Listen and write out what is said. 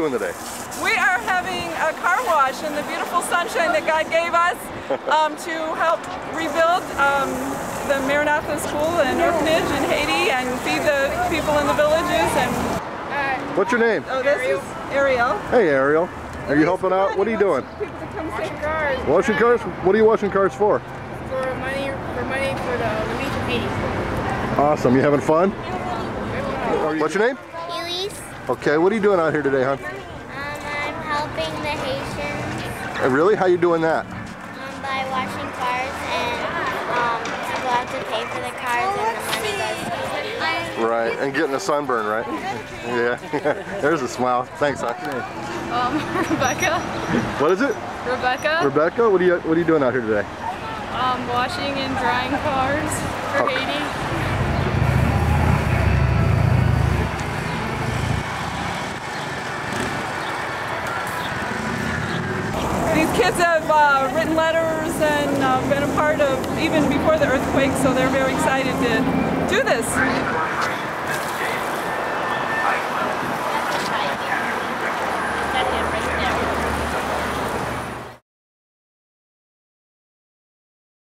doing today? We are having a car wash in the beautiful sunshine that God gave us to help rebuild the Maranatha School and Orphanage in Haiti and feed the people in the villages. And what's your name? oh, this is Ariel. Hey, Ariel. Are you helping out? What are you doing? Washing cars. Washing cars? What are you washing cars for? For money for the relief of Haiti. Awesome. You having fun? What's your name? Elise. Okay. What are you doing out here today, hon? I'm helping the Haitians Really? How you doing that? by washing cars, and people have to pay for the cars and the money goes to Haiti. Right. And getting a sunburn, right? Yeah. There's a smile. Thanks, hon. Rebecca. What is it? Rebecca. Rebecca. What are you doing out here today? Washing and drying cars for Haiti. These kids have written letters and been a part of even before the earthquake, so they're very excited to do this.